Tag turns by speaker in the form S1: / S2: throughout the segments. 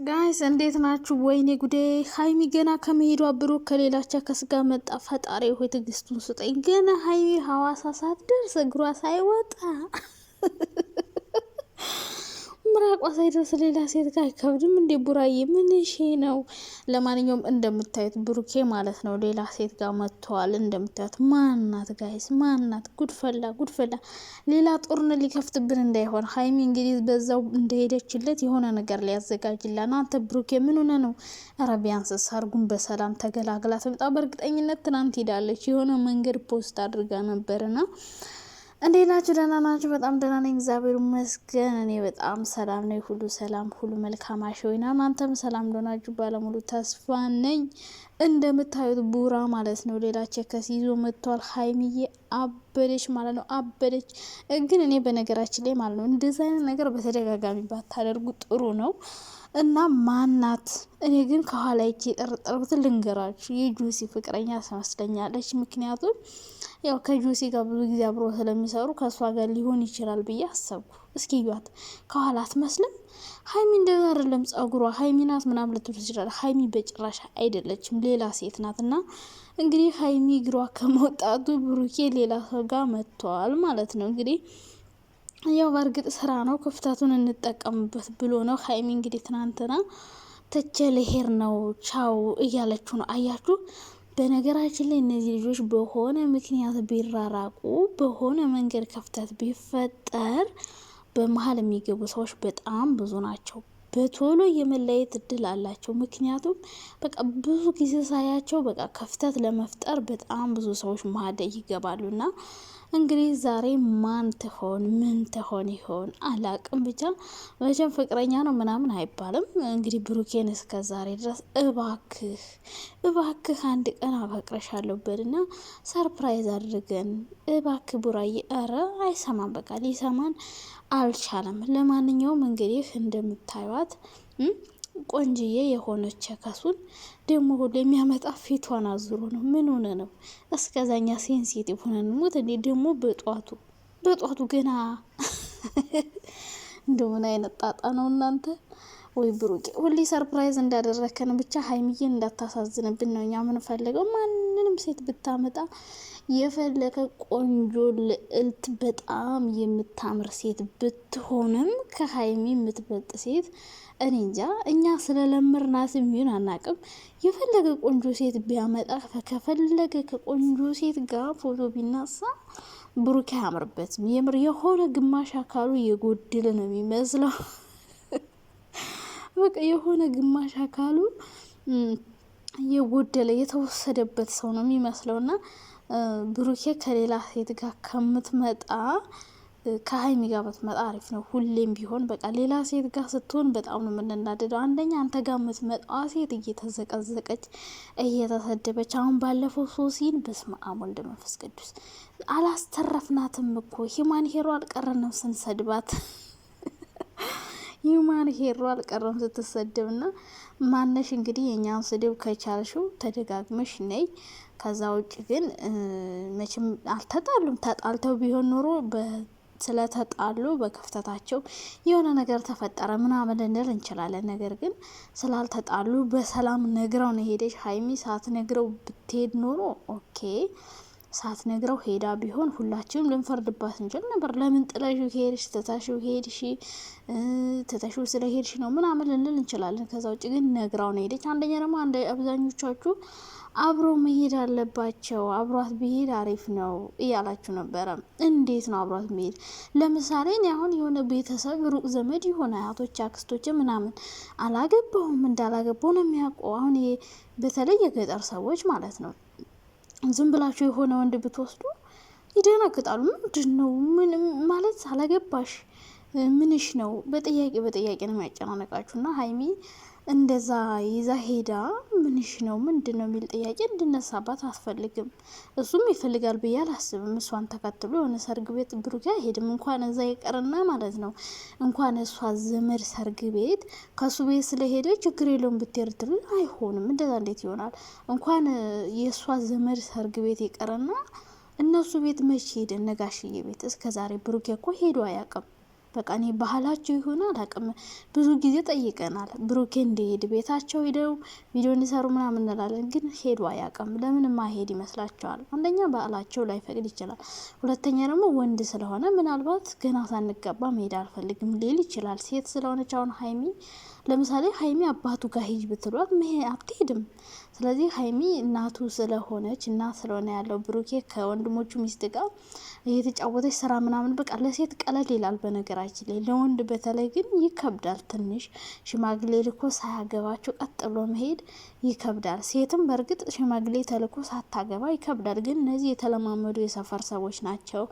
S1: ጋይስ እንዴት ናችሁ? ወይኔ ጉዴ! ሀይሚ ገና ከመሄዷ ብሩክ ከሌላቻ ከስጋ መጣ። ፈጣሪ ሆይ ትዕግስቱን ስጠኝ። ገና ሀይሚ ሀዋሳ ሳትደርስ እግሯ ሳይወጣ ምራቋ ሳይደርስ ሌላ ሴት ጋር አይከብድም እንዴ? ቡራዬ ምን ሺ ነው? ለማንኛውም እንደምታዩት ብሩኬ ማለት ነው ሌላ ሴት ጋር መጥተዋል። እንደምታዩት ማናት ጋይስ? ማናት? ጉድፈላ ሌላ ጦርነት ሊከፍትብን እንዳይሆን ሀይሚ እንግዲህ በዛው እንደሄደችለት የሆነ ነገር ሊያዘጋጅላ ነው። አንተ ብሩኬ ምን ሆነ ነው? ኧረ ቢያንስ ሰርጉን በሰላም ተገላግላ ትምጣ። በእርግጠኝነት ትናንት ሄዳለች። የሆነ መንገድ ፖስት አድርጋ ነበርና እንዴት ናችሁ? ደህና ናችሁ? በጣም ደህና ነኝ፣ እግዚአብሔር ይመስገን። እኔ በጣም ሰላም ነኝ። ሁሉ ሰላም፣ ሁሉ መልካም አሸወይና እናንተም ሰላም እንደሆናችሁ ባለሙሉ ተስፋ ነኝ። እንደምታዩት ቡራ ማለት ነው ሌላ ቸከስ ይዞ መጥቷል። ሀይሚዬ አበደች ማለት ነው፣ አበደች። ግን እኔ በነገራችን ላይ ማለት ነው እንደዚህ አይነት ነገር በተደጋጋሚ ባታደርጉ ጥሩ ነው። እና ማናት? እኔ ግን ከኋላ ይቼ የጠረጠርኩትን ልንገራችሁ፣ የጁሲ ፍቅረኛ ትመስለኛለች። ምክንያቱም ያው ከጁሲ ጋር ብዙ ጊዜ አብሮ ስለሚሰሩ ከእሷ ጋር ሊሆን ይችላል ብዬ አሰብኩ። እስኪ እዩት፣ ከኋላ አትመስልም? ሀይሚ እንደዛ አይደለም ጸጉሯ። ሀይሚ ናት ምናምን ልትሉ ይችላል። ሀይሚ በጭራሽ አይደለችም፣ ሌላ ሴት ናት። እና እንግዲህ ሀይሚ እግሯ ከመውጣቱ ብሩኬ ሌላ ሰው ጋር መጥተዋል ማለት ነው። እንግዲህ ያው በእርግጥ ስራ ነው፣ ክፍተቱን እንጠቀምበት ብሎ ነው። ሀይሚ እንግዲህ ትናንትና ተቸ ልሄድ ነው ቻው እያለችው ነው። አያችሁ? በነገራችን ላይ እነዚህ ልጆች በሆነ ምክንያት ቢራራቁ፣ በሆነ መንገድ ክፍተት ቢፈጠር በመሀል የሚገቡ ሰዎች በጣም ብዙ ናቸው። በቶሎ የመለየት እድል አላቸው። ምክንያቱም በቃ ብዙ ጊዜ ሳያቸው በቃ ክፍተት ለመፍጠር በጣም ብዙ ሰዎች መሀል ይገባሉና እንግዲህ ዛሬ ማን ትሆን ምን ትሆን ይሆን አላቅም። ብቻ መቼም ፍቅረኛ ነው ምናምን አይባልም። እንግዲህ ብሩኬን እስከ ዛሬ ድረስ እባክህ አንድ ቀን አፈቅረሻለሁ በልና ሰርፕራይዝ አድርገን እባክህ ቡራዬ። ኧረ አይሰማም፣ በቃ ሊሰማን አልቻለም። ለማንኛውም እንግዲህ እንደምታዩት ቆንጅዬ የሆነች ከሱን ደግሞ ሁሉ የሚያመጣ ፊቷን አዙሮ ነው። ምን ሆነ ነው? እስከዛኛ ሴንሲቲቭ ሆነን ሞት እንዴ? ደግሞ በጧቱ ገና እንደምን አይነት ጣጣ ነው እናንተ? ወይ ብሩቄ ሁሌ ሰርፕራይዝ እንዳደረከን ብቻ ሀይሚዬን እንዳታሳዝንብን ነው እኛ የምንፈልገው። ማንንም ሴት ብታመጣ የፈለከ ቆንጆ ልዕልት በጣም የምታምር ሴት ብትሆንም ከሀይሚ የምትበልጥ ሴት እኔ እንጃ። እኛ ስለለመርናት የሚሆን አናቅም። የፈለገ ቆንጆ ሴት ቢያመጣ ከፈለገ ከቆንጆ ሴት ጋር ፎቶ ቢናሳ ብሩኬ አያምርበትም። የምር የሆነ ግማሽ አካሉ የጎደለ ነው የሚመስለው። በቃ የሆነ ግማሽ አካሉ የጎደለ የተወሰደበት ሰው ነው የሚመስለውና ብሩኬ ከሌላ ሴት ጋር ከምትመጣ ከሀይሚ ጋር ብትመጣ አሪፍ ነው። ሁሌም ቢሆን በቃ ሌላ ሴት ጋር ስትሆን በጣም ነው የምንናደደው። አንደኛ አንተ ጋር የምትመጣዋ ሴት እየተዘቀዘቀች እየተሰደበች፣ አሁን ባለፈው ሶሲን በስመ አብ ወልድ መንፈስ ቅዱስ አላስተረፍናትም እኮ ሂማን ሄሮ አልቀረንም ስንሰድባት ሂማን ሄሮ አልቀረም ስትሰደብና ማነሽ እንግዲህ የኛን ስድብ ከቻልሽው ተደጋግመሽ ነይ። ከዛ ውጭ ግን መቼም አልተጣሉም። ተጣልተው ቢሆን ኖሮ ስለተጣሉ በክፍተታቸው የሆነ ነገር ተፈጠረ ምናምን ልንል እንችላለን። ነገር ግን ስላልተጣሉ በሰላም ነግረው ነው ሄደች። ሀይሚ ሳትነግረው ብትሄድ ኖሮ ኦኬ፣ ሳትነግረው ሄዳ ቢሆን ሁላችንም ልንፈርድባት እንችል ነበር። ለምን ጥለሽው ሄድሽ? ትተሽው ስለሄድሽ ነው ምናምን ልንል እንችላለን። ከዛ ውጭ ግን ነግራው ነው ሄደች። አንደኛ ደግሞ አብዛኞቻችሁ አብሮ መሄድ አለባቸው፣ አብሯት ቢሄድ አሪፍ ነው እያላችሁ ነበረ። እንዴት ነው አብሯት መሄድ? ለምሳሌ እኔ አሁን የሆነ ቤተሰብ ሩቅ ዘመድ የሆነ አያቶች፣ አክስቶች ምናምን አላገባሁም እንዳላገባው ነው የሚያውቀው። አሁን በተለይ የገጠር ሰዎች ማለት ነው ዝም ብላችሁ የሆነ ወንድ ብትወስዱ ይደነግጣሉ። ምንድን ነው ምንም ማለት አላገባሽ ምንሽ ነው? በጥያቄ ነው የሚያጨናነቃችሁ። እና ሀይሚ እንደዛ ይዛ ሄዳ ምንሽ ነው ምንድን ነው የሚል ጥያቄ እንድነሳባት አትፈልግም። እሱም ይፈልጋል ብዬ አላስብም። እሷን ተከትሎ የሆነ ሰርግ ቤት ብሩኬ አይሄድም። እንኳን እዛ ይቀርና ማለት ነው እንኳን እሷ ዘመድ ሰርግ ቤት ከሱ ቤት ስለሄደ ችግር የለውም ብትርትል አይሆንም። እንደዛ እንዴት ይሆናል? እንኳን የእሷ ዘመድ ሰርግ ቤት ይቀርና እነሱ ቤት መቼ ሄደ? ነጋሽዬ ቤት እስከ ዛሬ ብሩኬ እኮ ሄዶ አያውቅም። በቃ እኔ ባህላቸው ይሆን አላውቅም። ብዙ ጊዜ ጠይቀናል ብሩኬ እንዲሄድ ቤታቸው ሄደው ቪዲዮ እንዲሰሩ ምናምን እንላለን፣ ግን ሄዱ አያውቅም። ለምን ማሄድ ይመስላችኋል? አንደኛ ባህላቸው ላይፈቅድ ይችላል፣ ሁለተኛ ደግሞ ወንድ ስለሆነ ምናልባት ገና ሳንገባ መሄድ አልፈልግም ሊል ይችላል። ሴት ስለሆነች አሁን ሀይሚ ለምሳሌ ሀይሚ አባቱ ጋር ሂጅ ብትሏት አትሄድም። ስለዚህ ሀይሚ እናቱ ስለሆነች እናት ስለሆነ ያለው ብሩኬ ከወንድሞቹ ሚስት ጋር እየተጫወተች ስራ ምናምን በቃ ለሴት ቀለል ይላል በነገራችን ላይ፣ ለወንድ በተለይ ግን ይከብዳል ትንሽ። ሽማግሌ ልኮ ሳያገባቸው ቀጥ ብሎ መሄድ ይከብዳል። ሴትም በእርግጥ ሽማግሌ ተልኮ ሳታገባ ይከብዳል። ግን እነዚህ የተለማመዱ የሰፈር ሰዎች ናቸው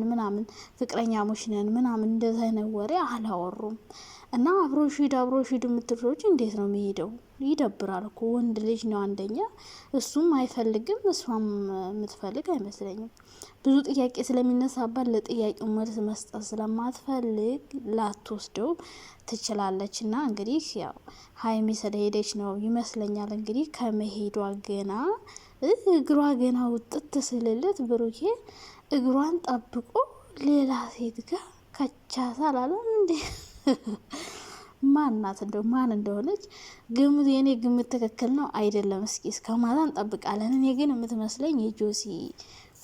S1: ምናምን ፍቅረኛሞች ነን ምናምን እንደዛ አይነት ወሬ አላወሩም። እና አብሮ ሺድ የምትሉ ሰዎች እንዴት ነው የሚሄደው? ይደብራል እኮ ወንድ ልጅ ነው አንደኛ፣ እሱም አይፈልግም እሷም የምትፈልግ አይመስለኝም። ብዙ ጥያቄ ስለሚነሳባት ለጥያቄው መልስ መስጠት ስለማትፈልግ ላትወስደው ትችላለች። እና እንግዲህ ያው ሀይሚ ስለሄደች ነው ይመስለኛል እንግዲህ ከመሄዷ ገና እግሯ ገና ውጥት ስልለት ብሩኬ እግሯን ጠብቆ ሌላ ሴት ጋር ከቻሳ ላለም እንዴ ማናት እንደው ማን እንደሆነች ግምት፣ የኔ ግምት ትክክል ነው አይደለም? እስከ ማታ እንጠብቃለን። እኔ ግን የምትመስለኝ የጆሲ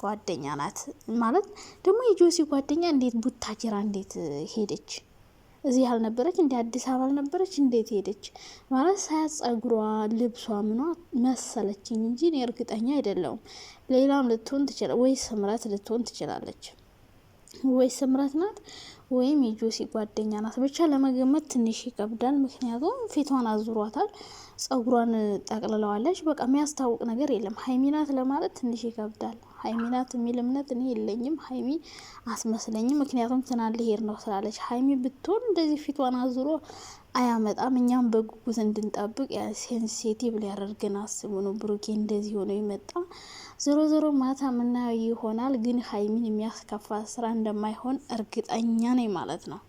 S1: ጓደኛ ናት። ማለት ደግሞ የጆሲ ጓደኛ እንዴት ቡታጅራ እንዴት ሄደች? እዚህ አልነበረች እንደ አዲስ አበባ አልነበረች እንዴት ሄደች? ማለት ሳያት ጸጉሯ፣ ልብሷ ምኗ መሰለችኝ እንጂ እኔ እርግጠኛ አይደለሁም። ሌላም ልትሆን ትችላለች፣ ወይ ስምረት ልትሆን ትችላለች፣ ወይ ስምረት ናት ወይም የጆሲ ጓደኛ ናት። ብቻ ለመገመት ትንሽ ይከብዳል። ምክንያቱም ፊቷን አዙሯታል፣ ጸጉሯን ጠቅልለዋለች። በቃ የሚያስታውቅ ነገር የለም። ሀይሚ ናት ለማለት ትንሽ ይከብዳል። ሀይሚ ናት የሚል እምነት እኔ የለኝም። ሀይሚ አስመስለኝም። ምክንያቱም ትናንት ልሄድ ነው ስላለች። ሀይሚ ብትሆን እንደዚህ ፊቷን አዙሮ አያመጣም። እኛም በጉጉት እንድንጠብቅ ሴንሲቲቭ ሊያደርገን አስቡ ነው ብሩኬ እንደዚህ ሆኖ ይመጣ። ዞሮ ማታ የምናየው ይሆናል። ግን ሀይሚን የሚያስከፋ ስራ እንደማይሆን እርግጠኛ ነኝ ማለት ነው።